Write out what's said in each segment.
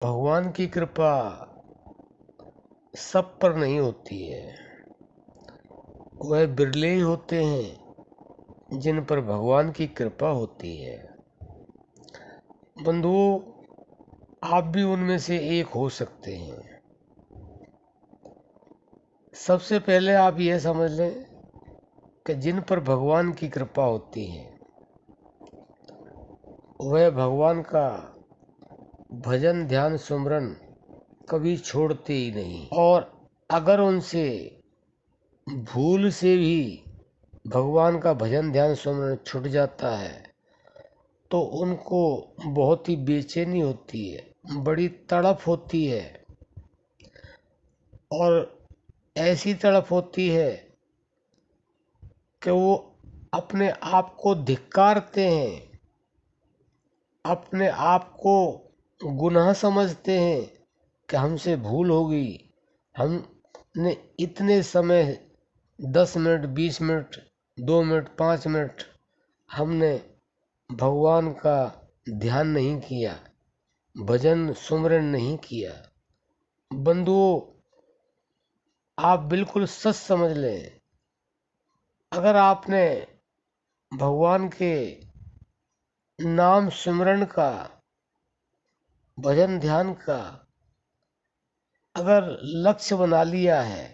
भगवान की कृपा सब पर नहीं होती है। वह बिरले ही होते हैं जिन पर भगवान की कृपा होती है। बंधुओं, आप भी उनमें से एक हो सकते हैं। सबसे पहले आप यह समझ लें कि जिन पर भगवान की कृपा होती है वह भगवान का भजन ध्यान सुमरन कभी छोड़ते ही नहीं। और अगर उनसे भूल से भी भगवान का भजन ध्यान सुमरन छूट जाता है तो उनको बहुत ही बेचैनी होती है, बड़ी तड़प होती है। और ऐसी तड़प होती है कि वो अपने आप को धिक्कारते हैं, अपने आप को गुनाह समझते हैं कि हमसे भूल हो गई। हमने इतने समय 10 मिनट 20 मिनट 2 मिनट 5 मिनट हमने भगवान का ध्यान नहीं किया, भजन सुमरन नहीं किया। बंधुओं, आप बिल्कुल सच समझ लें, अगर आपने भगवान के नाम सिमरन का भजन ध्यान का अगर लक्ष्य बना लिया है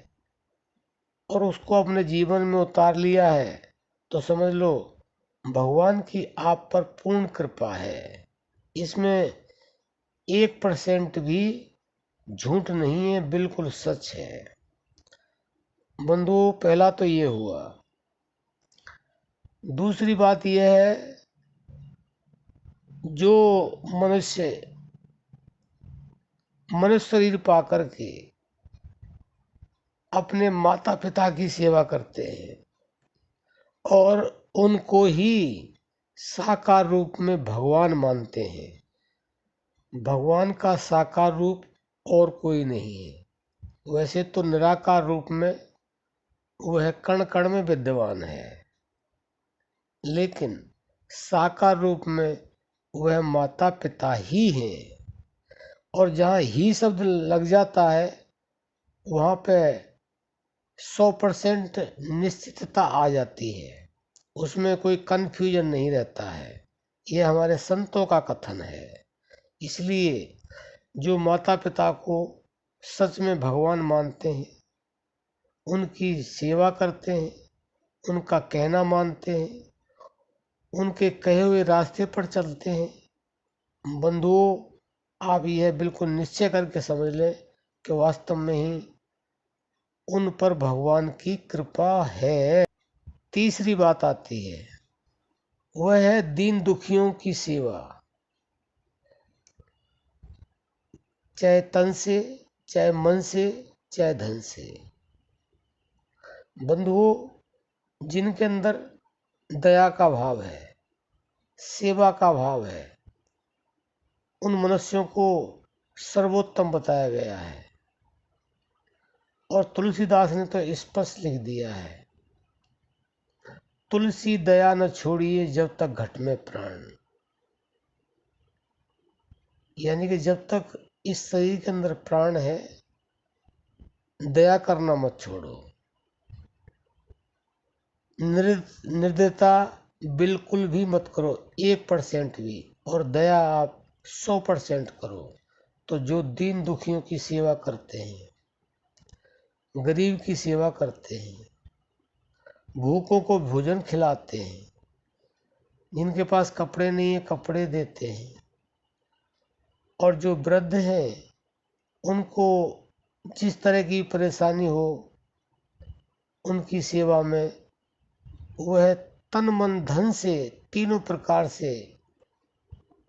और उसको अपने जीवन में उतार लिया है तो समझ लो भगवान की आप पर पूर्ण कृपा है। इसमें 1% भी झूठ नहीं है, बिल्कुल सच है। बंधुओं, पहला तो ये हुआ। दूसरी बात यह है, जो मनुष्य शरीर पाकर के अपने माता पिता की सेवा करते हैं और उनको ही साकार रूप में भगवान मानते हैं। भगवान का साकार रूप और कोई नहीं है। वैसे तो निराकार रूप में वह कण कण में विद्यमान है, लेकिन साकार रूप में वह माता पिता ही हैं। और जहाँ ही शब्द लग जाता है वहाँ पे 100% निश्चितता आ जाती है, उसमें कोई कन्फ्यूजन नहीं रहता है। ये हमारे संतों का कथन है। इसलिए जो माता पिता को सच में भगवान मानते हैं, उनकी सेवा करते हैं, उनका कहना मानते हैं, उनके कहे हुए रास्ते पर चलते हैं, बंधुओं, आप यह बिल्कुल निश्चय करके समझ लें कि वास्तव में ही उन पर भगवान की कृपा है। तीसरी बात आती है, वह है दीन दुखियों की सेवा, चाहे तन से, चाहे मन से, चाहे धन से। बंधुओं, जिनके अंदर दया का भाव है, सेवा का भाव है, उन मनुष्यों को सर्वोत्तम बताया गया है। और तुलसीदास ने तो स्पष्ट लिख दिया है, तुलसी दया न छोड़िए जब तक घट में प्राण। यानी कि जब तक इस शरीर के अंदर प्राण है, दया करना मत छोड़ो। निर्दयता बिल्कुल भी मत करो, 1% भी। और दया आप 100% करो। तो जो दीन दुखियों की सेवा करते हैं, गरीब की सेवा करते हैं, भूखों को भोजन खिलाते हैं, जिनके पास कपड़े नहीं है कपड़े देते हैं, और जो वृद्ध हैं उनको जिस तरह की परेशानी हो उनकी सेवा में वह तन मन धन से तीनों प्रकार से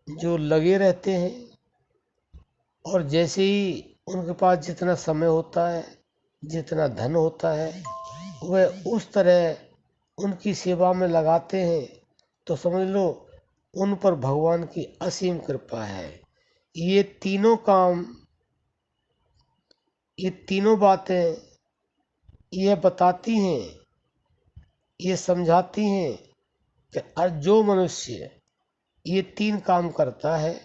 जो लगे रहते हैं। और जैसे ही उनके पास जितना समय होता है, जितना धन होता है, वह उस तरह उनकी सेवा में लगाते हैं। तो समझ लो उन पर भगवान की असीम कृपा है। ये तीनों काम, ये तीनों बातें ये बताती हैं, ये समझाती हैं कि जो मनुष्य ये 3 काम करता है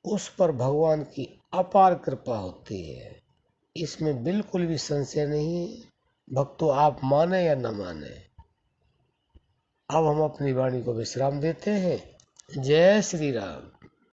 उस पर भगवान की अपार कृपा होती है, इसमें बिल्कुल भी संशय नहीं। भक्तों, आप माने या न माने, अब हम अपनी वाणी को विश्राम देते हैं। जय श्री राम।